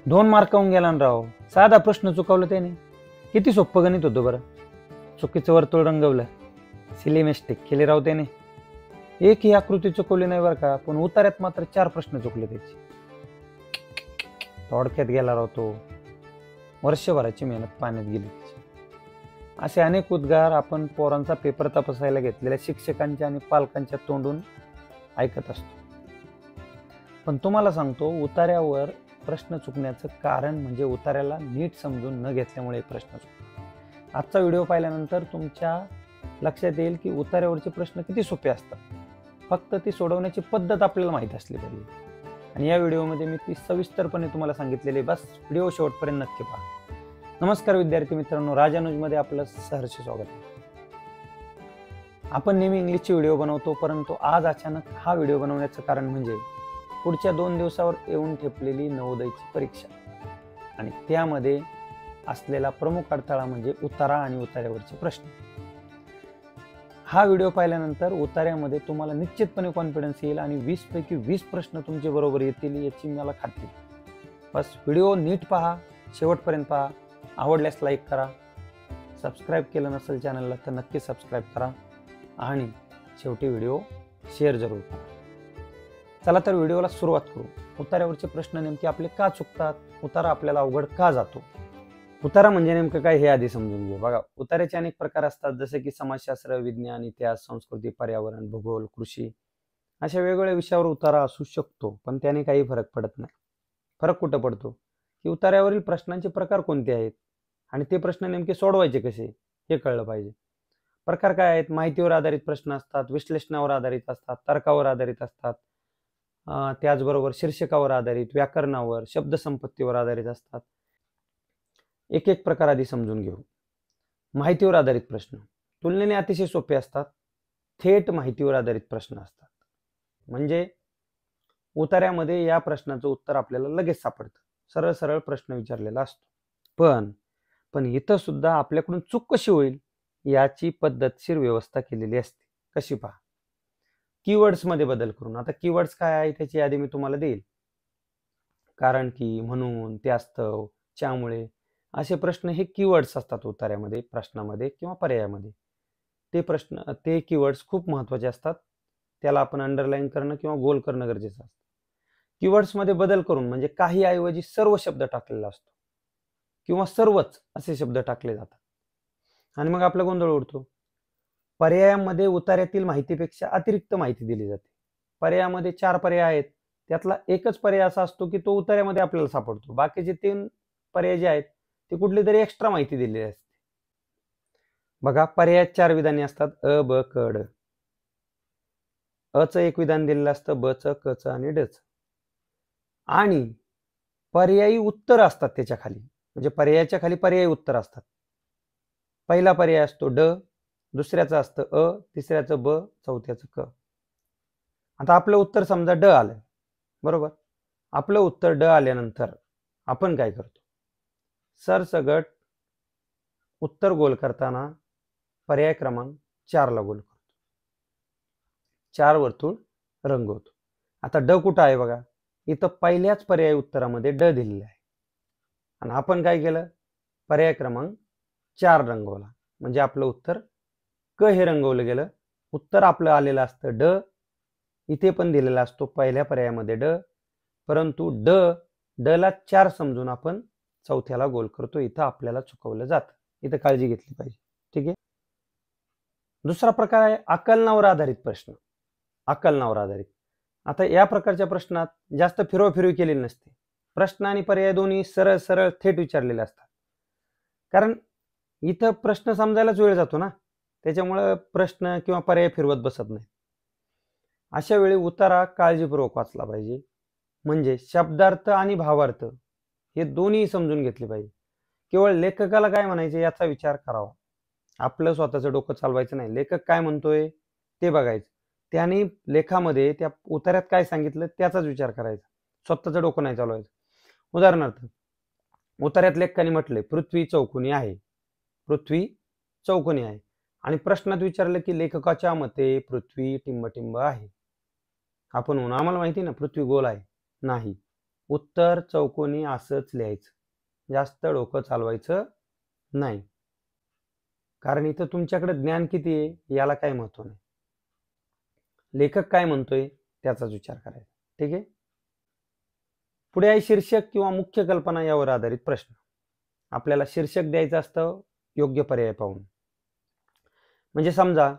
2 मार्काहून गेला ना राव. साधा प्रश्न चुकवला त्याने. किती सोपं गणित होतं बरं. चुकीचं वर्तुळ रंगवलं, सिली मिस्टेक केली राव त्याने. एक ही आकृती चुकवली नाही बरं का, पण उतार्यात मात्र 4 प्रश्न चुकले त्याचे. थोडक्यात गेला राव तो. वर्षभराची मेहनत पाण्यात गेली त्याची. असे अनेक उद्गार आपण पोरांचा पेपर तपासायला घेतलेल्या शिक्षकांच्या आणि पालकांच्या तोंडून ऐकत असतो. पण तुम्हाला सांगतो, उतार्यावर प्रश्न चुकण्याचं कारण म्हणजे उतार्याला नीट समजून न घेतल्यामुळे प्रश्न चुकतो. आजचा व्हिडिओ पाहिल्यानंतर तुमच्या लक्षात येईल की उतार्यावरचे प्रश्न किती सोपे असतात. फक्त ती सोडवण्याची पद्धत आपल्याला माहीत असली पाहिजे. आणि या व्हिडिओमध्ये मी ती सविस्तरपणे तुम्हाला सांगितलेली. बस व्हिडिओ शेवटपर्यंत नक्की पहा. नमस्कार विद्यार्थी मित्रांनो, राजानुजमध्ये आपलं सहर्ष स्वागत आहे. आपण नेहमी इंग्लिशचे व्हिडिओ बनवतो, परंतु आज अचानक हा व्हिडिओ बनवण्याचं कारण म्हणजे पुढच्या 2 दिवसावर येऊन ठेपलेली नवोदयची परीक्षा आणि त्यामध्ये असलेला प्रमुख अडथळा म्हणजे उतारा आणि उतार्यावरचे प्रश्न. हा व्हिडिओ पाहिल्यानंतर उतार्यामध्ये तुम्हाला निश्चितपणे कॉन्फिडन्स येईल आणि 20 पैकी 20 प्रश्न तुमचे बरोबर येतील याची मला खात्री. बस व्हिडिओ नीट पहा, शेवटपर्यंत पहा. आवडल्यास लाईक करा, सबस्क्राईब केलं नसेल चॅनलला तर नक्की सबस्क्राईब करा आणि शेवटी व्हिडिओ शेअर जरूर करा. चला तर व्हिडिओला सुरुवात करू. उतार्यावरचे प्रश्न नेमके आपले का चुकतात, उतारा आपल्याला अवघड का जातो. उतारा म्हणजे नेमकं काय हे आधी समजून घेऊ. बघा, उतार्याचे अनेक प्रकार असतात, जसे की समाजशास्त्र, विज्ञान, इतिहास, संस्कृती, पर्यावरण, भूगोल, कृषी अशा वेगवेगळ्या विषयावर उतारा असू शकतो. पण त्याने काही फरक पडत नाही. फरक कुठं पडतो की उतार्यावरील प्रश्नांचे प्रकार कोणते आहेत आणि ते प्रश्न नेमके सोडवायचे कसे हे कळलं पाहिजे. प्रकार काय आहेत? माहितीवर आधारित प्रश्न असतात, विश्लेषणावर आधारित असतात, तर्कावर आधारित असतात, त्याचबरोबर शीर्षकावर आधारित, व्याकरणावर, शब्दसंपत्तीवर आधारित असतात. एक एक प्रकार आधी समजून घेऊ. माहितीवर आधारित प्रश्न तुलनेने अतिशय सोपे असतात. थेट माहितीवर आधारित प्रश्न असतात. म्हणजे उतार्यामध्ये या प्रश्नाचं उत्तर आपल्याला लगेच सापडतं. सरळ सरळ प्रश्न विचारलेला असतो. पण इथं सुद्धा आपल्याकडून चूक कशी होईल याची पद्धतशीर व्यवस्था केलेली असते. कशी पहा. कीवर्ड्स मध्ये बदल करून. आता कीवर्ड्स काय आहे त्याची यादी मी तुम्हाला देईल. कारण की, म्हणून, त्यास्तव, त्यामुळे असे प्रश्न हे कीवर्ड्स असतात उतार्यामध्ये, प्रश्नामध्ये किंवा पर्यायामध्ये. ते कीवर्ड्स खूप महत्वाचे असतात. त्याला आपण अंडरलाईन करणं किंवा गोल करणं गरजेचं असतं. कीवर्ड्स मध्ये बदल करून म्हणजे काही ऐवजी सर्व शब्द टाकलेला असतो किंवा सर्वच असे शब्द टाकले जातात आणि मग आपला गोंधळ उडतो. पर्यायामध्ये उतार्यातील माहितीपेक्षा अतिरिक्त माहिती दिली जाते. पर्यायामध्ये 4 पर्याय आहेत, त्यातला एकच पर्याय असा असतो की तो उतार्यामध्ये आपल्याला सापडतो. बाकीचे 3 पर्याय जे आहेत ते कुठली तरी एक्स्ट्रा माहिती दिलेली असते. बघा, पर्यायात 4 विधाने असतात, अ, ब, क, ड. अचं एक विधान दिलेलं असतं, बचं, कचं आणि डचं. आणि पर्यायी उत्तर असतात त्याच्या खाली. म्हणजे पर्यायाच्या खाली पर्यायी उत्तर असतात. पहिला पर्याय असतो ड, दुसऱ्याचं असतं अ, तिसऱ्याचं ब, चौथ्याचं क. आता आपलं उत्तर समजा ड आलं, बरोबर. आपलं उत्तर ड आल्यानंतर आपण काय करतो? सरसगट उत्तर गोल करताना पर्याय क्रमांक 4 ला गोल करतो. 4 वर्तुळ रंगवतो. आता ड कुठं आहे बघा, इथं पहिल्याच पर्याय उत्तरामध्ये ड दिलेलं आहे आणि आपण काय केलं? पर्याय क्रमांक 4 रंगवला. म्हणजे आपलं उत्तर क हे रंगवलं गेलं. उत्तर आपलं आलेलं असतं ड. इथे पण दिलेला असतो पहिल्या पर्यायामध्ये ड, परंतु ड ला 4 समजून आपण चौथ्याला गोल करतो. इथं आपल्याला चुकवलं जातं. इथं काळजी घेतली पाहिजे. ठीक आहे. दुसरा प्रकार आहे आकलनावर आधारित प्रश्न. आकलनावर आधारित. आता या प्रकारच्या प्रश्नात जास्त फिरवाफिरवी केलेली नसते. प्रश्न आणि पर्याय दोन्ही सरळ सरळ थेट विचारलेले असतात. कारण इथं प्रश्न समजायलाच वेळ जातो ना, त्याच्यामुळे प्रश्न किंवा पर्याय फिरवत बसत नाही. अशा वेळी उतारा काळजीपूर्वक वाचला पाहिजे. म्हणजे शब्दार्थ आणि भावार्थ हे दोन्ही समजून घेतले पाहिजे. केवळ लेखकाला काय म्हणायचे याचा विचार करावा. आपलं स्वतःचं डोकं चालवायचं नाही. लेखक काय म्हणतोय ते बघायचं. त्याने लेखामध्ये त्या उतार्यात काय सांगितलं त्याचाच विचार करायचा. स्वतःचं डोकं नाही चालवायचं. उदाहरणार्थ, उतार्यात लेखकाने म्हटले पृथ्वी चौकोनी आहे. पृथ्वी चौकोनी आहे आणि प्रश्नात विचारलं की लेखकाच्या मते पृथ्वी टिंबटिंब आहे. आपण म्हणून आम्हाला माहिती ना पृथ्वी गोल आहे. नाही, उत्तर चौकोनी असंच लिहायचं, जास्त डोकं चालवायचं नाही, कारण इथं तुमच्याकडे ज्ञान किती आहे याला काय महत्व नाही. लेखक काय म्हणतोय त्याचाच विचार करायचा. ठीक आहे. पुढे आहे शीर्षक किंवा मुख्य कल्पना यावर आधारित प्रश्न. आपल्याला शीर्षक द्यायचं असतं योग्य पर्याय पाहून. म्हणजे समजा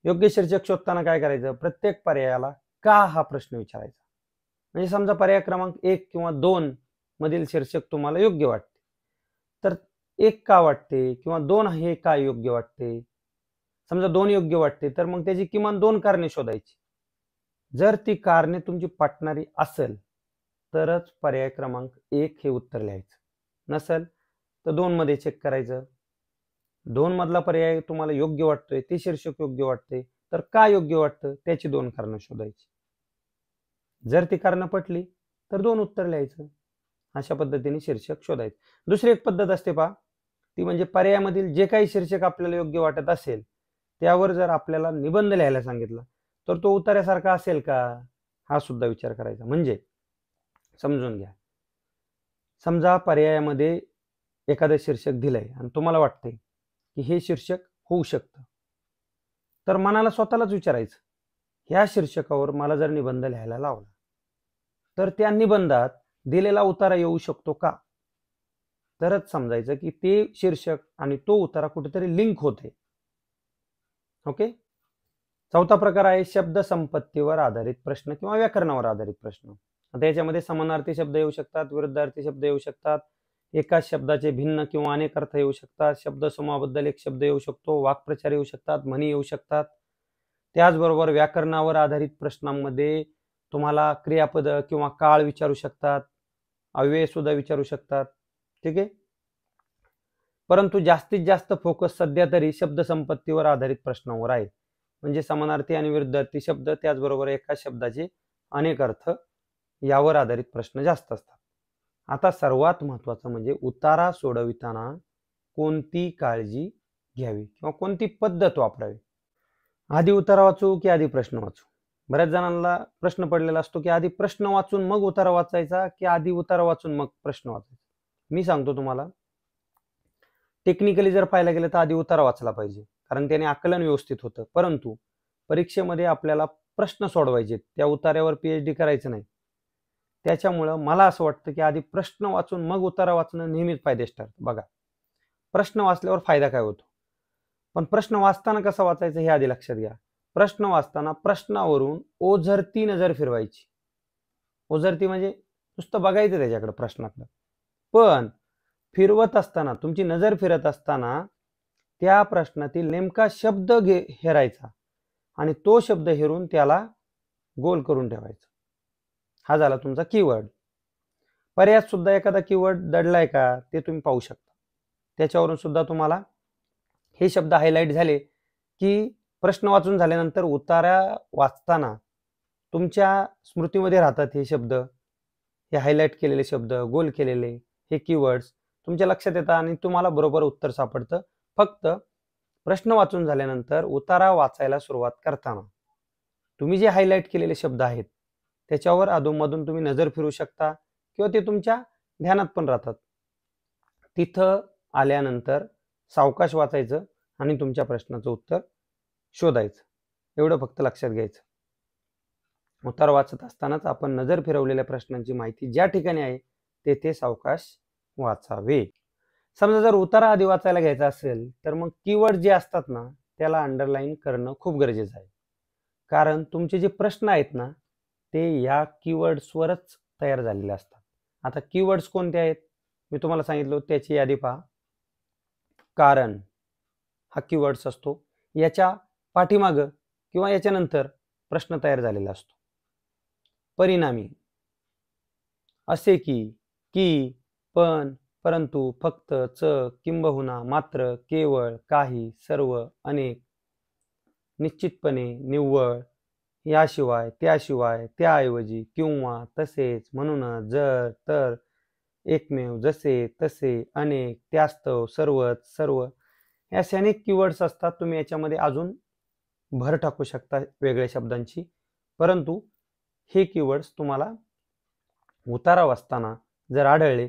योग्य शीर्षक शोधताना काय करायचं, प्रत्येक पर्यायाला का हा प्रश्न विचारायचा. म्हणजे समजा पर्याय क्रमांक 1 किंवा 2 मधील शीर्षक तुम्हाला योग्य वाटते, तर 1 का वाटते किंवा 2 हे का योग्य वाटते. समजा 2 योग्य वाटते तर मग त्याची किमान 2 कारणे शोधायची. जर ती कारणे तुमची पटणारी असेल तरच पर्याय क्रमांक 1 हे उत्तर लिहायचं, नसेल तर 2 मध्ये चेक करायचं. 2 मधला पर्याय तुम्हाला योग्य वाटतोय, ते शीर्षक योग्य वाटते, तर का योग्य वाटतं त्याची 2 कारणं शोधायची. जर ती कारणं पटली तर 2 उत्तर लिहायचं. अशा पद्धतीने शीर्षक शोधायचं. दुसरी एक पद्धत असते पहा, ती म्हणजे पर्यायामधील जे काही शीर्षक आपल्याला योग्य वाटत असेल त्यावर जर आपल्याला निबंध लिहायला सांगितला तर तो उतार्यासारखा असेल का, हा सुद्धा विचार करायचा. म्हणजे समजून घ्या, समजा पर्यायामध्ये एखादं शीर्षक दिलंय आणि तुम्हाला वाटतंय की हे शीर्षक होऊ शकतं, तर मनाला स्वतःलाच विचारायचं, ह्या शीर्षकावर मला जर निबंध लिहायला लावला तर त्या निबंधात दिलेला उतारा येऊ शकतो का. तरच समजायचं की ते शीर्षक आणि तो उतारा कुठेतरी लिंक होते. ओके. चौथा प्रकार आहे शब्द संपत्तीवर आधारित प्रश्न किंवा व्याकरणावर आधारित प्रश्न. आता याच्यामध्ये समानार्थी शब्द येऊ शकतात, विरुद्धार्थी शब्द येऊ शकतात, एकाच शब्दाचे भिन्न किंवा अनेक अर्थ येऊ शकतात, शब्दसमूहाबद्दल एक शब्द येऊ शकतो, वाक्प्रचार येऊ शकतात, म्हणी येऊ शकतात. त्याचबरोबर व्याकरणावर आधारित प्रश्नांमध्ये तुम्हाला क्रियापद किंवा काळ विचारू शकतात, अव्यय सुद्धा विचारू शकतात. ठीक आहे. परंतु जास्तीत जास्त फोकस सध्या तरी शब्द संपत्तीवर आधारित प्रश्नांवर आहे. म्हणजे समानार्थी आणि विरुद्धार्थी शब्द, त्याचबरोबर एका शब्दाचे अनेक अर्थ यावर आधारित प्रश्न जास्त असतात. आता सर्वात महत्वाचं म्हणजे उतारा सोडविताना कोणती काळजी घ्यावी किंवा कोणती पद्धत वापरावी. आधी उतारा वाचू की आधी प्रश्न वाचू. बऱ्याच जणांना प्रश्न पडलेला असतो की आधी प्रश्न वाचून मग उतारा वाचायचा की आधी उतारा वाचून मग प्रश्न वाचायचा. मी सांगतो तुम्हाला, टेक्निकली जर पाहायला गेलं तर आधी उतारा वाचला पाहिजे, कारण त्याने आकलन व्यवस्थित होतं. परंतु परीक्षेमध्ये आपल्याला प्रश्न सोडवायचे, त्या उतार्यावर PhD करायचं नाही. त्याच्यामुळं मला असं वाटतं की आधी प्रश्न वाचून मग उतारा वाचणं नेहमीच फायदेशीर ठरतं. बघा, प्रश्न वाचल्यावर फायदा काय होतो, पण प्रश्न वाचताना कसं वाचायचं हे आधी लक्षात घ्या. प्रश्न वाचताना प्रश्नावरून ओझरती नजर फिरवायची. ओझरती म्हणजे नुसतं बघायचं त्याच्याकडे, प्रश्नाकडे, पण फिरवत असताना, तुमची नजर फिरत असताना त्या प्रश्नातील नेमका शब्द हेरायचा आणि तो शब्द हेरून त्याला गोल करून ठेवायचा. हा झाला तुमचा कीवर्ड. पर्यायात सुद्धा एखादा कीवर्ड दडलाय का ते तुम्ही पाहू शकता. त्याच्यावरून सुद्धा तुम्हाला हे शब्द हायलाइट झाले की प्रश्न वाचून झाल्यानंतर उतारा वाचताना तुमच्या स्मृतीमध्ये राहतात हे शब्द, हे हायलाइट केलेले शब्द, गोल केलेले हे कीवर्ड्स तुमच्या लक्षात येतात आणि तुम्हाला बरोबर उत्तर सापडतं. फक्त प्रश्न वाचून झाल्यानंतर उतारा वाचायला सुरुवात करताना तुम्ही जे हायलाइट केलेले शब्द आहेत त्याच्यावर अधूनमधून तुम्ही नजर फिरू शकता किंवा ते तुमच्या ध्यानात पण राहतात. तिथं आल्यानंतर सावकाश वाचायचं आणि तुमच्या प्रश्नाचं उत्तर शोधायचं, एवढं फक्त लक्षात घ्यायचं. उतारा वाचत असतानाच आपण नजर फिरवलेल्या प्रश्नांची माहिती ज्या ठिकाणी आहे तेथे सावकाश वाचावे. समजा जर उतारा आधी वाचायला घ्यायचा असेल तर मग कीवर्ड जे असतात ना त्याला अंडरलाईन करणं खूप गरजेचं आहे, कारण तुमचे जे प्रश्न आहेत ना ते या कीवर्ड्सवरच तयार झालेले असतात. आता कीवर्ड्स कोणते आहेत मी तुम्हाला सांगितलं, त्याची यादी पहा. कारण हा कीवर्ड्स असतो, याच्या पाठीमागं किंवा याच्यानंतर प्रश्न तयार झालेला असतो. परिणामी, असे की, पण, परंतु, फक्त, च, किंबहुना, मात्र, केवळ, काही, सर्व, अनेक, निश्चितपणे, निव्वळ, याशिवाय, त्याशिवाय, त्याऐवजी, किंवा, तसेच, म्हणूनच, जर, तर, एकमेव, जसे, तसे, अनेक, त्यास्तव, सर्वच, सर्व, हे असे अनेक कीवर्ड्स असतात. तुम्ही याच्यामध्ये अजून भर टाकू शकता वेगळ्या शब्दांची, परंतु हे कीवर्ड्स तुम्हाला उतारा वाचताना जर आढळले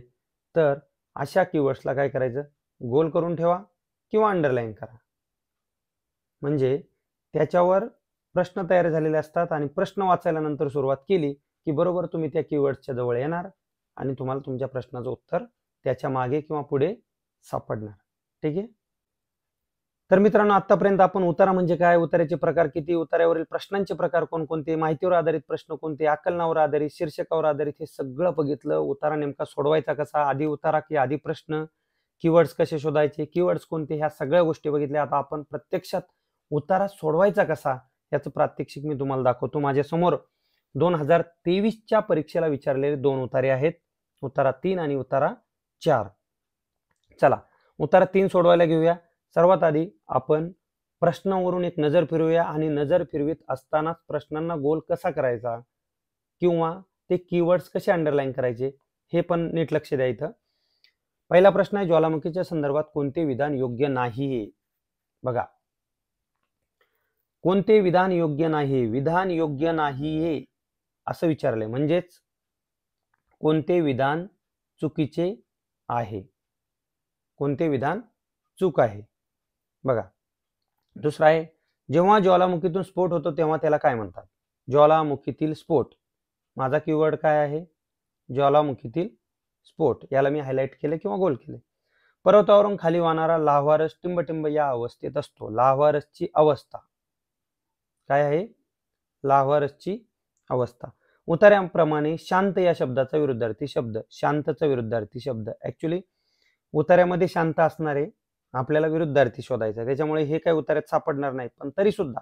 तर अशा कीवर्ड्सला काय करायचं, गोल करून ठेवा किंवा अंडरलाईन करा. म्हणजे त्याच्यावर प्रश्न तयार झालेले असतात आणि प्रश्न वाचायला नंतर सुरुवात केली की बरोबर तुम्ही त्या कीवर्डच्या जवळ येणार आणि तुम्हाला तुमच्या प्रश्नाचं उत्तर त्याच्या मागे किंवा पुढे सापडणार. ठीक आहे. तर मित्रांनो, आतापर्यंत आपण उतारा म्हणजे काय, उतार्याचे प्रकार किती, उतार्यावरील प्रश्नांचे प्रकार कोणकोणते, माहितीवर आधारित प्रश्न कोणते, आकलनावर आधारित, शीर्षकावर आधारित, हे सगळं बघितलं. उतारा नेमका सोडवायचा कसा, आधी उतारा की आधी प्रश्न, कीवर्ड्स कसे शोधायचे, कीवर्ड्स कोणते, ह्या सगळ्या गोष्टी बघितल्या. आता आपण प्रत्यक्षात उतारा सोडवायचा कसा याचं प्रात्यक्षिक मी तुम्हाला दाखवतो. माझ्या समोर 2023च्या परीक्षेला विचारलेले 2 उतारे आहेत, उतारा 3 आणि उतारा 4. चला उतारा 3 सोडवायला घेऊया. सर्वात आधी आपण प्रश्नावरून एक नजर फिरवूया आणि नजर फिरवीत असतानाच प्रश्नांना गोल कसा करायचा किंवा ते कीवर्ड्स कसे अंडरलाईन करायचे हे पण नीट लक्ष द्यायचं. पहिला प्रश्न आहे, ज्वालामुखीच्या संदर्भात कोणते विधान योग्य नाही. बघा, कोणते विधान योग्य नाही, विधान योग्य नाही असं विचारलंय, म्हणजेच कोणते विधान चुकीचे आहे, कोणते विधान चूक आहे. बघा, दुसरा आहे, जेव्हा ज्वालामुखीतून स्फोट होतो तेव्हा त्याला काय म्हणतात, ज्वालामुखीतील स्फोट. माझा कीवर्ड काय आहे, ज्वालामुखीतील स्फोट. याला मी हायलाइट केले किंवा गोल केले. पर्वतावरून खाली वाहणारा लाव्हारस टिंबटिंब या अवस्थेत असतो. लाव्हारसची अवस्था काय आहे, लाव्हारसची अवस्था. उतार्याप्रमाणे शांत या शब्दाचा विरुद्धार्थी शब्द, शांतचा विरुद्धार्थी शब्द. ऍक्च्युली उतार्यामध्ये शांत असणारे आपल्याला विरुद्धार्थी शोधायचा, त्याच्यामुळे हे काही उतार्यात सापडणार नाही. पण तरी सुद्धा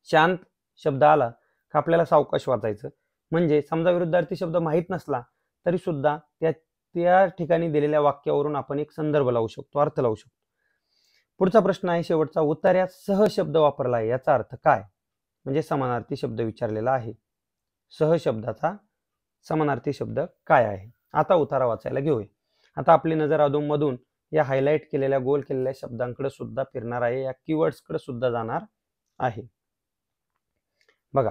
शांत शब्द आला का आपल्याला सावकाश वाचायचं. म्हणजे समजा विरुद्धार्थी शब्द माहीत नसला तरी सुद्धा त्या ठिकाणी दिलेल्या वाक्यावरून आपण एक संदर्भ लावू शकतो, अर्थ लावू शकतो. पुढचा प्रश्न आहे शेवटचा, उतार्यात सह शब्द वापरला आहे याचा अर्थ काय, म्हणजे समानार्थी शब्द विचारलेला आहे. सह शब्दाचा समानार्थी शब्द काय आहे. आता उतारा वाचायला घेऊया. आता आपली नजर अधूनमधून या हायलाइट केलेल्या गोल केलेल्या शब्दांकडे सुद्धा फिरणार आहे, या कीवर्ड्सकडे सुद्धा जाणार आहे. बघा,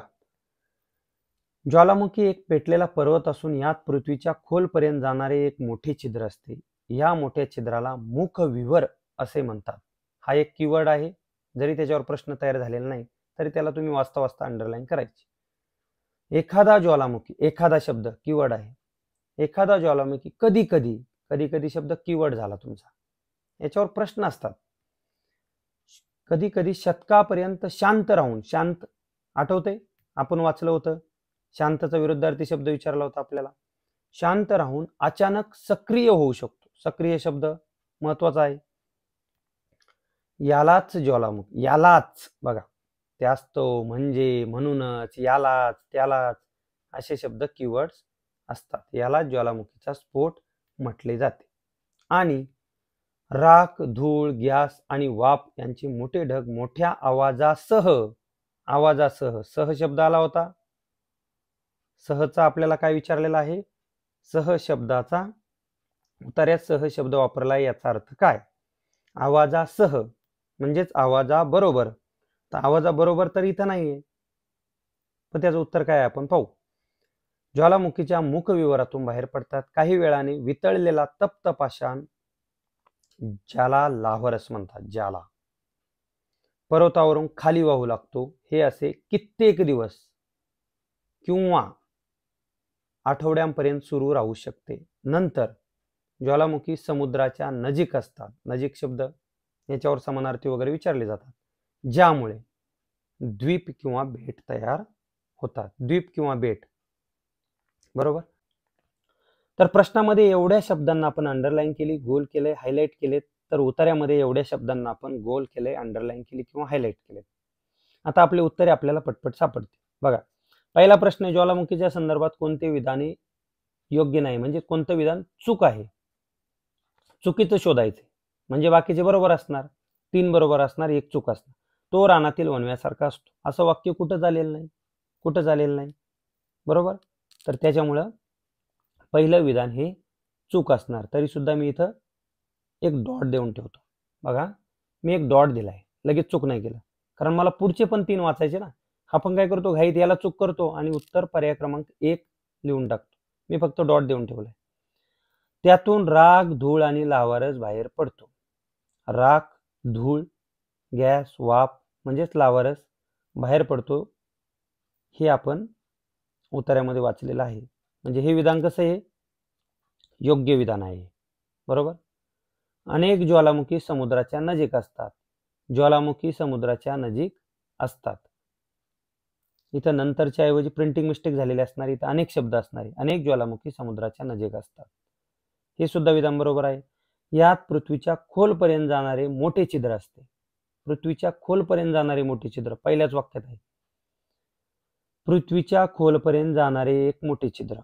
ज्वालामुखी एक पेटलेला पर्वत असून यात पृथ्वीच्या खोलपर्यंत जाणारे एक मोठे छिद्र असते. या मोठ्या छिद्राला मुखविवर असे म्हणतात. हा एक कीवर्ड आहे. जरी त्याच्यावर प्रश्न तयार झालेला नाही तरी त्याला तुम्ही वाचता वाचता अंडरलाईन करायची. एखादा ज्वालामुखी, एखादा शब्द कीवर्ड आहे. एखादा ज्वालामुखी कधी कधी, कधी कधी शब्द कीवर्ड झाला तुमचा, याच्यावर प्रश्न असतात. कधी कधी शतकापर्यंत शांत राहून, शांत आठवते आपण वाचलं होतं, शांतचा विरुद्धार्थी शब्द विचारला होता आपल्याला. शांत राहून अचानक सक्रिय होऊ शकतो. सक्रिय शब्द महत्वाचा आहे. यालाच ज्वालामुखी, यालाच बघा, त्याच तो, म्हणजे, म्हणूनच, यालाच, त्यालाच असे शब्द कीवर्ड्स असतात. याला ज्वालामुखीचा स्फोट म्हटले जाते. आणि राख, धूळ, गॅस आणि वाफ यांचे मोठे ढग मोठ्या आवाजासह, आवाजासह, सह शब्द आला होता. सहचा आपल्याला काय विचारलेला आहे, सह शब्दाचा उतार्यात सह शब्द वापरला आहे याचा अर्थ काय, आवाजासह म्हणजेच आवाजाबरोबर. तर आवाजाबरोबर तर इथं नाहीये, पण त्याचं उत्तर काय आपण पाहू. ज्वालामुखीच्या मुखविवरातून बाहेर पडतात. काही वेळाने वितळलेला तप्त पाषाण, ज्याला लाव्हारस म्हणतात, ज्याला पर्वतावरून खाली वाहू लागतो. हे असे कित्येक दिवस किंवा आठवड्यांपर्यंत सुरू राहू शकते. नंतर ज्वालामुखी समुद्राच्या नजीक असतात. नजीक शब्द याच्यावर समानार्थी वगैरे विचारले जातात, ज्यामुळे द्वीप किंवा बेट तयार होतात. द्वीप किंवा बेट, बरोबर. तर प्रश्नामध्ये एवढ्या शब्दांना आपण अंडरलाईन केली, गोल केले, हायलाइट केले. तर उतार्यामध्ये एवढ्या शब्दांना आपण गोल केले, अंडरलाईन केली किंवा हायलाइट केले. आता आपले उत्तरे आपल्याला पटपट सापडते. बघा, पहिला प्रश्न, ज्वालामुखीच्या संदर्भात कोणते विधाने योग्य नाही, म्हणजे कोणतं विधान चूक आहे. चुकीचं शोधायचे, म्हणजे बाकीचे बरोबर असणार, 3 बरोबर असणार, 1 चूक असणार. तो रानातील वनव्यासारखा असतो, असं वाक्य कुठं झालेलं नाही, कुठं झालेलं नाही, बरोबर. तर त्याच्यामुळं पहिलं विधान हे चूक असणार. तरी सुद्धा मी इथं एक डॉट देऊन ठेवतो. बघा, मी एक डॉट दिलाय, लगेच चूक नाही केलं, कारण मला पुढचे पण 3 वाचायचे ना. आपण काय करतो, घाईत याला चूक करतो आणि उत्तर पर्याय क्रमांक 1 लिहून टाकतो. मी फक्त डॉट देऊन ठेवलाय. त्यातून राख, धूळ आणि लावारस बाहेर पडतो. राख, धूळ, गॅस, वाफ म्हणजेच लावारस बाहेर पडतो, हे आपण उतार्यामध्ये वाचलेलं आहे. म्हणजे हे विधान कसं आहे? योग्य विधान आहे. बरोबर. अनेक ज्वालामुखी समुद्राच्या नजीक असतात. ज्वालामुखी समुद्राच्या नजीक असतात. इथं नंतरच्या ऐवजी प्रिंटिंग मिस्टेक झालेली असणार, इथं अनेक शब्द असणार. अनेक ज्वालामुखी समुद्राच्या नजीक असतात, हे सुद्धा विधान बरोबर आहे. यात पृथ्वीच्या खोलपर्यंत जाणारे मोठे छिद्र असते. पृथ्वीच्या खोलपर्यंत जाणारे मोठे छिद्र पहिल्याच वाक्यात आहे. पृथ्वीच्या खोलपर्यंत जाणारे एक मोठे छिद्र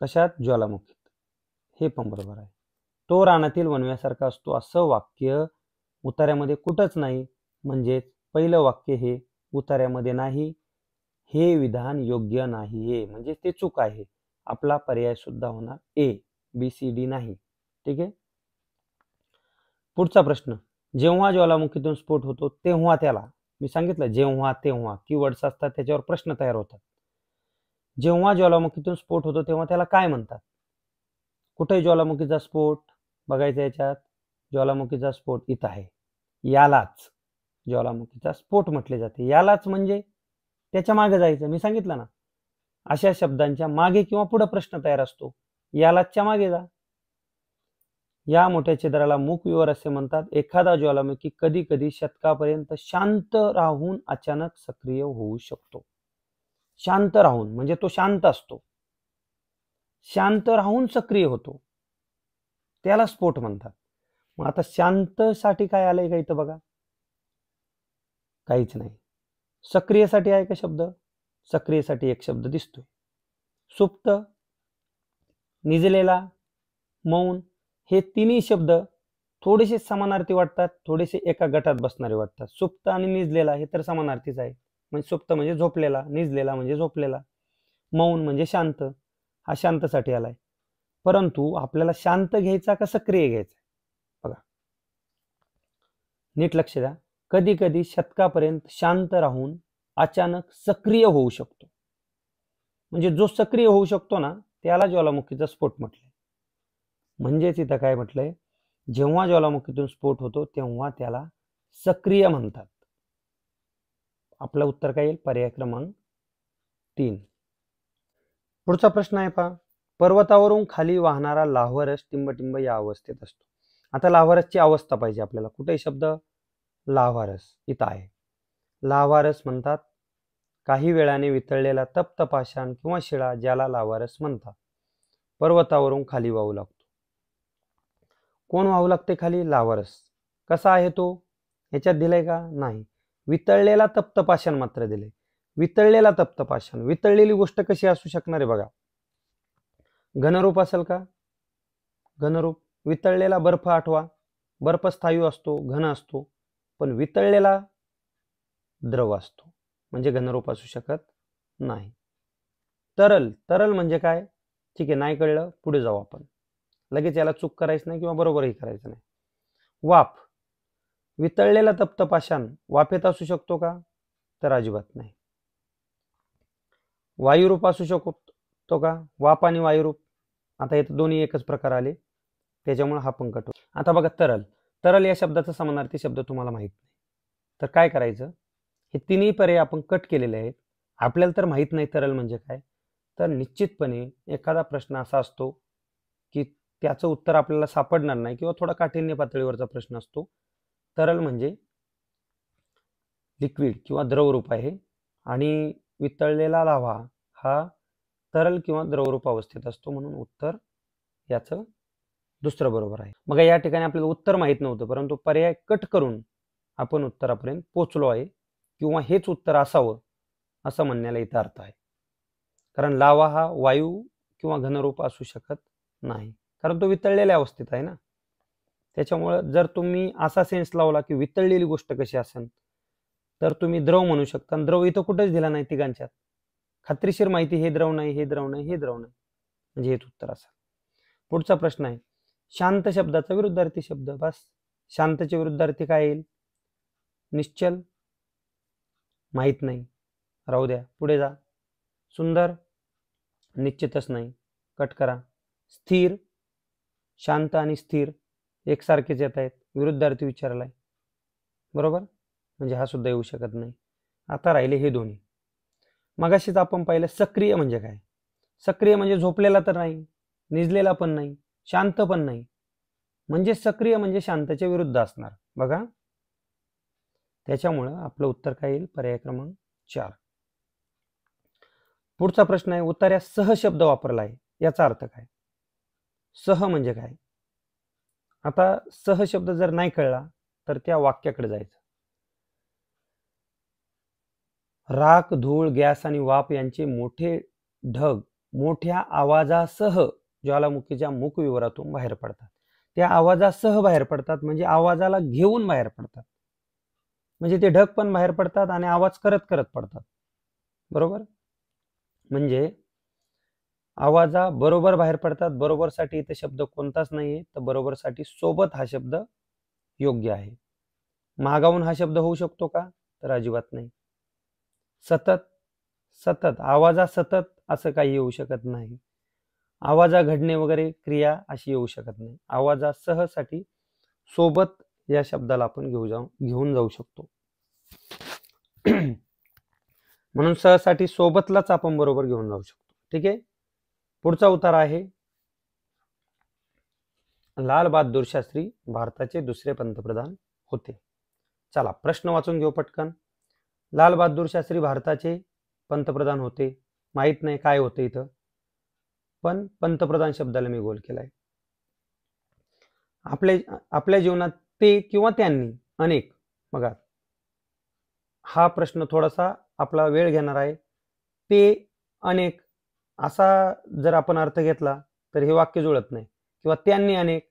कशात? ज्वालामुखीत. हे पण बरोबर आहे. तो रानातील वणव्यासारखा असतो असं वाक्य उतार्यामध्ये कुठंच नाही. म्हणजे पहिलं वाक्य हे उतार्यामध्ये नाही. हे विधान योग्य नाहीये, म्हणजे ते चूक आहे. आपला पर्याय सुद्धा होणार ए, बी, सी, डी नाही. ठीक आहे. पुढचा प्रश्न. जेव्हा ज्वालामुखीतून स्फोट होतो तेव्हा त्याला, मी सांगितलं जेव्हा तेव्हा कीवर्ड्स असतात त्याच्यावर प्रश्न तयार होतात. जेव्हा ज्वालामुखीतून स्फोट होतो तेव्हा त्याला काय म्हणतात? कुठे ज्वालामुखीचा स्फोट बघायचा? याच्यात ज्वालामुखीचा स्फोट इथं आहे. यालाच ज्वालामुखीचा स्फोट म्हटले जाते. यालाच म्हणजे त्याच्या मागे जायचं. मी सांगितलं ना, अशा शब्दांच्या मागे किंवा पुढे प्रश्न तयार असतो. यालाचच्या मागे जा. या मोठ्या छिद्राला मूकविवर असे म्हणतात. एखादा ज्वालामुखी कधी कधी शतकापर्यंत शांत राहून अचानक सक्रिय होऊ शकतो. शांत राहून म्हणजे तो शांत असतो, शांत राहून सक्रिय होतो, त्याला स्फोट म्हणतात. मग आता शांत साठी काय आलंय का इथं? बघा, काहीच नाही. सक्रियसाठी आहे का शब्द? सक्रियसाठी एक शब्द दिसतोय. सुप्त, निजलेला, मौन, हे तिन्ही शब्द थोडेसे समानार्थी वाटतात, थोडेसे एका गटात बसणारे वाटतात. सुप्त आणि निजलेला हे तर समानार्थीच आहे. म्हणजे सुप्त म्हणजे झोपलेला, निजलेला म्हणजे झोपलेला, मौन म्हणजे शांत. हा शांतसाठी आलाय. परंतु आपल्याला शांत घ्यायचा का सक्रिय घ्यायचा? बघा, नीट लक्ष द्या. कधी कधी शतकापर्यंत शांत राहून अचानक सक्रिय होऊ शकतो. म्हणजे जो सक्रिय होऊ शकतो ना, त्याला ज्वालामुखीचा स्फोट म्हटले. म्हणजेच इथं काय म्हटलंय? जेव्हा ज्वालामुखीतून स्फोट होतो तेव्हा त्याला सक्रिय म्हणतात. आपलं उत्तर काय येईल? पर्याय क्रमांक 3. पुढचा प्रश्न आहे पहा. पर्वतावरून खाली वाहणारा लाव्हारस टिंबटिंब या अवस्थेत असतो. आता लाव्हारसची अवस्था पाहिजे आपल्याला. कुठे शब्द? लाव्हारस इथं आहे. लाव्हारस म्हणतात काही वेळाने वितळलेला तप्त पाषाण किंवा शिळा, ज्याला लाव्हारस म्हणतात. पर्वतावरून खाली वाहू लागतो. कोण वाहू लागते खाली? लाव्हारस. कसा आहे तो? ह्याच्यात दिलंय का? नाही. वितळलेला तप्त पाषाण मात्र दिले. वितळलेला तप्त पाषाण, वितळलेली गोष्ट कशी असू शकणार आहे? बघा, घनरूप असेल का? घनरूप. वितळलेला बर्फ आठवा, बर्फ स्थायू असतो, घन असतो, पण वितळलेला द्रव असतो, म्हणजे घनरूप असू शकत नाही. तरल, तरल म्हणजे काय? ठीक आहे, नाही कळलं, पुढे जाऊ आपण. लगेच याला चूक करायचं नाही किंवा बरोबरही करायचं नाही. वाफ. वितळलेला तप्त पाषाण वाफेत असू शकतो का? तर अजिबात नाही. वायुरूप असू शकतो का? वाफ आणि वायुरूप. आता इथं दोन्ही एकच प्रकार आले, त्याच्यामुळे हा पण कट. आता बघा, तरल. तरल या शब्दाचा समानार्थी शब्द तुम्हाला माहित नाही, तर काय करायचं? हे तिन्ही पर्याय आपण कट केलेले आहेत. आपल्याला तर माहित नाही तरल म्हणजे काय. तर निश्चितपणे एखादा प्रश्न असा असतो की त्याचं उत्तर आपल्याला सापडणार नाही किंवा थोडा काठिण्य पातळीवरचा प्रश्न असतो. तरल म्हणजे लिक्विड किंवा द्रवरूप आहे आणि वितळलेला लाव्हा हा तरल किंवा द्रवरूप अवस्थेत असतो, म्हणून उत्तर याचं दुसरं बरोबर आहे. मग या ठिकाणी आपल्याला उत्तर माहित नव्हतं, परंतु पर्याय कट करून आपण उत्तरापर्यंत पोहोचलो आहे, किंवा हेच उत्तर असावं असं म्हणण्याला इथं अर्थ आहे. कारण लावा हा वायू किंवा घनरूप असू शकत नाही, कारण तो वितळलेल्या अवस्थेत आहे ना. त्याच्यामुळे जर तुम्ही असा सेन्स लावला की वितळलेली गोष्ट कशी असेल, तर तुम्ही द्रव म्हणू शकता. द्रव इथं कुठेच दिला नाही तिघांच्यात. खात्रीशीर माहिती, हे द्रव नाही, हे द्रव नाही, हे द्रव नाही, म्हणजे हेच उत्तर असेल. पुढचा प्रश्न आहे, शांत शब्दाचा विरुद्धार्थी शब्द. बस, शांतचे विरुद्धार्थी काय येईल? निश्चल. माहित नाही, राहू द्या, पुढे जा. सुंदर. निश्चितच नाही, कट करा. स्थिर, शांत आणि स्थिर एकसारखेच येत आहेत, विरुद्धार्थी विचारलाय, बरोबर, म्हणजे हा सुद्धा येऊ शकत नाही. आता राहिले हे दोन्ही. मगाशीच आपण पाहिलं सक्रिय म्हणजे काय. सक्रिय म्हणजे झोपलेला तर नाही, निजलेला पण नाही, शांत पण नाही, म्हणजे सक्रिय म्हणजे शांतच्या विरुद्ध असणार बघा. त्याच्यामुळं आपलं उत्तर काय येईल, पर्याय क्रमांक 4. पुढचा प्रश्न आहे, उतार्यात सह शब्द वापरला आहे, याचा अर्थ काय. सह म्हणजे काय. आता सह शब्द जर नाही कळला तर त्या वाक्याकडे जायचं. राख, धूळ, गॅस आणि वाफ यांचे मोठे ढग मोठ्या आवाजासह ज्वालामुखीच्या मुखविवरातून बाहेर पडतात. त्या आवाजासह बाहेर पडतात म्हणजे आवाजाला घेऊन बाहेर पडतात, म्हणजे ते ढग पण बाहेर पडतात आणि आवाज करत करत पडतात, बरोबर. म्हणजे आवाजा बरोबर बाहेर पडतात. बरोबर साठी इथे शब्द कोणताच नाहीये, तर बरोबर साठी सोबत हा शब्द योग्य आहे. मागावून हा शब्द होऊ शकतो का, तर अजिबात नाही. सतत, सतत आवाजा सतत असं काही येऊ शकत नाही. आवाजा घडणे वगैरे क्रिया अशी येऊ शकत नाही. आवाजा सह साठी सोबत या शब्दाला आपण घेऊन जाऊ शकतो. म्हणून सहसाठी सोबतलाच आपण बरोबर घेऊन जाऊ शकतो. ठीक आहे. पुढचा उत्तर आहे, लाल बहादूर शास्त्री भारताचे दुसरे पंतप्रधान होते. चला प्रश्न वाचून घेऊ पटकन. लाल बहादूर शास्त्री भारताचे पंतप्रधान होते. माहित नाही काय होते इथं, पण पंतप्रधान शब्दाला मी गोल केलाय. आपल्या जीवनात ते किंवा त्यांनी अनेक, बघा हा प्रश्न थोडासा आपला वेळ घेणार आहे. ते अनेक असा जर आपण अर्थ घेतला तर हे वाक्य जुळत नाही, किंवा त्यांनी अनेक,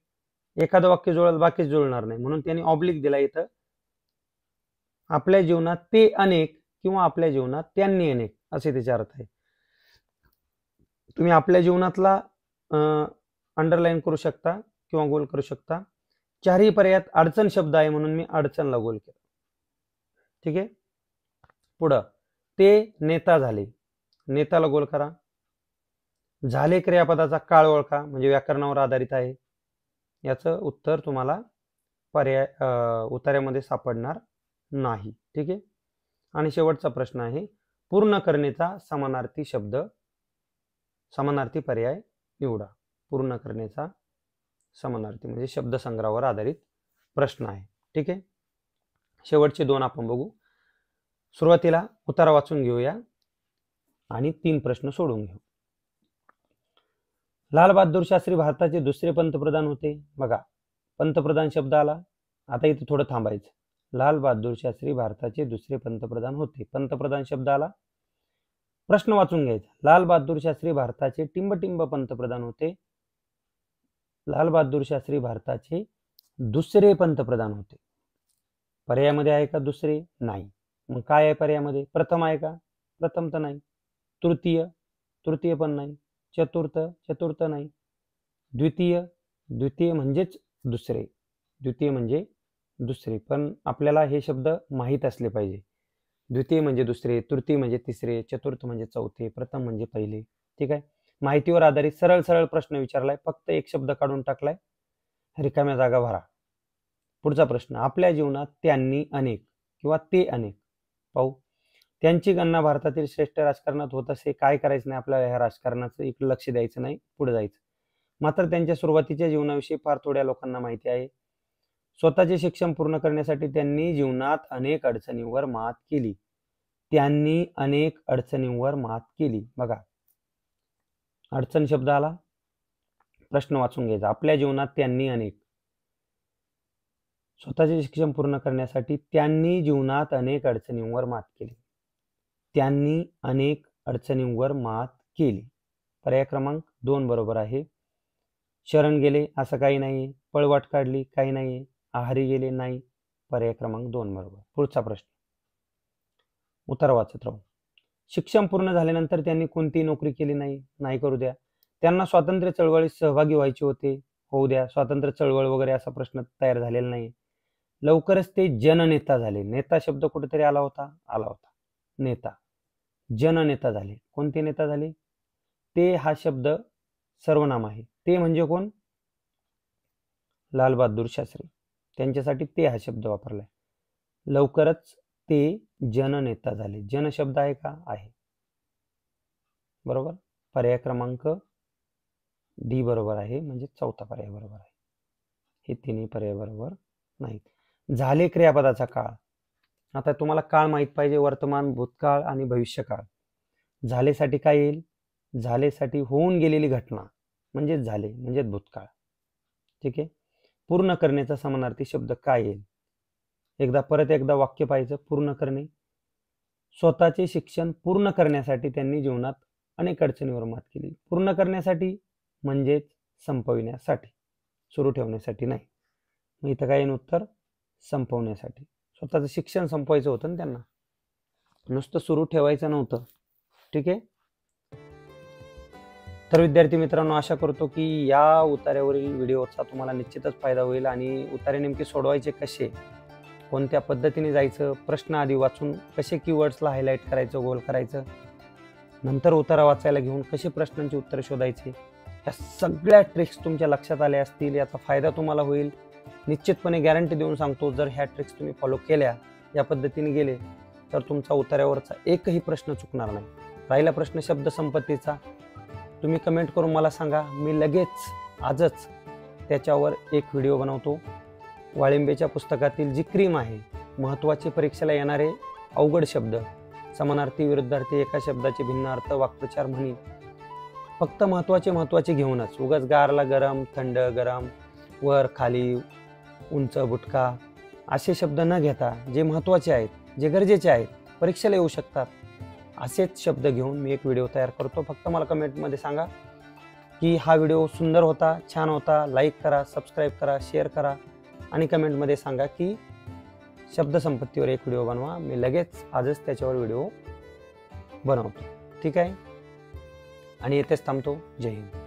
एखादं वाक्य जुळत बाकीच जुळणार नाही, म्हणून त्यांनी ऑब्लिक दिला इथं. आपल्या जीवनात ते अनेक किंवा आपल्या जीवनात त्यांनी अनेक असे त्याचे अर्थ आहे. तुम्ही आपल्या जीवनातला अंडरलाईन करू शकता किंवा गोल करू शकता. चारही पर्यायात अडचण शब्द आहे म्हणून मी अडचणला गोल केला. ठीक आहे. पुढं, ते नेता झाले, नेताला गोल करा. झाले क्रियापदाचा काळ ओळखा, म्हणजे व्याकरणावर आधारित आहे. याचं उत्तर तुम्हाला पर्याय उतार्यामध्ये सापडणार नाही. ठीक आहे. आणि शेवटचा प्रश्न आहे, पूर्ण करणेचा समानार्थी शब्द, समानार्थी पर्याय निवडा. पूर्ण करण्याचा समानार्थी म्हणजे शब्दसंग्रहावर आधारित प्रश्न आहे. ठीक आहे. शेवटचे दोन आपण बघू. सुरुवातीला उतारा वाचून घेऊया आणि 3 प्रश्न सोडून घेऊ. लाल बहादूर शास्त्री भारताचे दुसरे पंतप्रधान होते. बघा पंतप्रधान शब्द आला, आता इथे थोडं थांबायचं. लाल बहादूर शास्त्री भारताचे दुसरे पंतप्रधान होते, पंतप्रधान शब्द आला, प्रश्न वाचून घ्यायचा. लाल बहादूर शास्त्री भारताचे टिंबटिंब पंतप्रधान होते. लाल बहादूर शास्त्री भारताचे दुसरे पंतप्रधान होते. पर्यायामध्ये आहे का दुसरे? नाही. मग काय आहे पर्यायामध्ये? प्रथम आहे का? प्रथम तर नाही. तृतीय? तृतीय पण नाही. चतुर्थ? चतुर्थ नाही. द्वितीय? द्वितीय म्हणजेच दुसरे, द्वितीय म्हणजे दुसरे, पण आपल्याला हे शब्द माहीत असले पाहिजे. द्वितीय म्हणजे दुसरे, तृतीय म्हणजे तिसरे, चतुर्थ म्हणजे चौथे, प्रथम म्हणजे पहिले. ठीक आहे. माहितीवर आधारित सरळ सरळ प्रश्न विचारलाय, फक्त एक शब्द काढून टाकलाय, रिकाम्या जागा भरा. पुढचा प्रश्न, आपल्या जीवनात त्यांनी अनेक किंवा ते अनेक, पाहू. त्यांची गणना भारतातील श्रेष्ठ राजकारणात होत असे. काय करायचं नाही आपल्याला, ह्या राजकारणाचं इकडे लक्ष द्यायचं नाही, पुढे जायचं. मात्र त्यांच्या सुरुवातीच्या जीवनाविषयी फार थोड्या लोकांना माहिती आहे. स्वतःचे शिक्षण पूर्ण करण्यासाठी त्यांनी जीवनात अनेक अडचणींवर मात केली. त्यांनी अनेक अडचणींवर मात केली. बघा अडचण शब्द आला, प्रश्न वाचून घ्यायचा. आपल्या जीवनात त्यांनी अनेक, स्वतःचे शिक्षण पूर्ण करण्यासाठी त्यांनी जीवनात अनेक अडचणींवर मात केली. त्यांनी अनेक अडचणींवर मात केली. पर्याय क्रमांक 2 बरोबर आहे. शरण गेले असं काही नाही. पळवाट काढली काही नाही. आहारी गेले नाही. पर्याय क्रमांक 2 बरोबर. पुढचा प्रश्न, उत्तर वाचत राहू. शिक्षण पूर्ण झाल्यानंतर त्यांनी कोणतीही नोकरी केली नाही. नाही करू द्या. त्यांना स्वातंत्र्य चळवळीत सहभागी व्हायचे होते. होऊ द्या. स्वातंत्र्य चळवळ वगैरे असा प्रश्न तयार झालेला नाही. लवकरच ते जननेता झाले. नेता शब्द कुठेतरी आला होता, आला होता. नेता, जननेता झाले. कोणते नेता झाले? ते हा शब्द सर्वनाम आहे. ते म्हणजे कोण? लाल बहादूर शास्त्री. त्यांच्यासाठी ते हा शब्द वापरलाय. लवकरच ते जननेता झाले. जन शब्द आहे का? आहे. बरोबर. पर्याय क्रमांक डी बरोबर आहे, म्हणजे चौथा पर्याय बरोबर आहे. हे तिन्ही पर्याय बरोबर नाहीत. झाले क्रियापदाचा काळ. आता तुम्हाला काळ माहित पाहिजे, वर्तमान, भूतकाळ आणि भविष्यकाळ. झालेसाठी काय येईल? झालेसाठी होऊन गेलेली घटना म्हणजे झाले, म्हणजे भूतकाळ. ठीक आहे. पूर्ण करण्याचा समानार्थी शब्द काय येईल? परत एकदा वाक्य पाहायचं. पूर्ण करणे. स्वतःचे शिक्षण पूर्ण करण्यासाठी त्यांनी जीवनात अनेक अडचणीवर मात केली. पूर्ण करण्यासाठी म्हणजेच संपविण्यासाठी, सुरू ठेवण्यासाठी नाही. मग इथं काय येईल उत्तर? संपवण्यासाठी. स्वतःचं शिक्षण संपवायचं होतं ना त्यांना, नुसतं सुरू ठेवायचं नव्हतं. ठीक आहे. तर विद्यार्थी मित्रांनो, आशा करतो की या उतार्यावरील व्हिडिओचा तुम्हाला निश्चितच फायदा होईल. आणि उतारे नेमके सोडवायचे कसे, कोणत्या पद्धतीने जायचं, प्रश्न आधी वाचून कसे कीवर्ड्सला हायलाईट करायचं, गोल करायचं, नंतर उतारा वाचायला घेऊन कसे प्रश्नांची उत्तरं शोधायची, या सगळ्या ट्रिक्स तुमच्या लक्षात आल्या असतील. याचा फायदा तुम्हाला होईल निश्चितपणे, गॅरंटी देऊन सांगतो. जर ह्या ट्रिक्स तुम्ही फॉलो केल्या, या पद्धतीने गेले, तर तुमचा उतार्यावरचा एकही प्रश्न चुकणार नाही. राहिला प्रश्न शब्द संपत्तीचा, तुम्ही कमेंट करून मला सांगा. मी लगेच आजच त्याच्यावर एक व्हिडिओ बनवतो. वाळिंबेच्या पुस्तकातील जी क्रीम आहे, महत्त्वाचे परीक्षेला येणारे अवघड शब्द, समानार्थी, विरुद्धार्थी, एका शब्दाचे भिन्न अर्थ, वाक्प्रचार, म्हणी, फक्त महत्त्वाचे घेऊनच. उगाच गारला गरम, थंड गरम, वर खाली, उंच बुटका असे शब्द न घेता, जे महत्त्वाचे आहेत, जे गरजेचे आहेत, परीक्षेला येऊ शकतात, असेच शब्द घेऊन मी एक व्हिडिओ तयार करतो. फक्त मला कमेंटमध्ये सांगा की हा व्हिडिओ सुंदर होता, छान होता. लाईक करा, सबस्क्राईब करा, शेअर करा आणि कमेंटमध्ये सांगा की शब्दसंपत्तीवर एक व्हिडिओ बनवा. मी लगेच आजच त्याच्यावर व्हिडिओ बनवतो. ठीक आहे. आणि येथेच थांबतो. जय हिंद.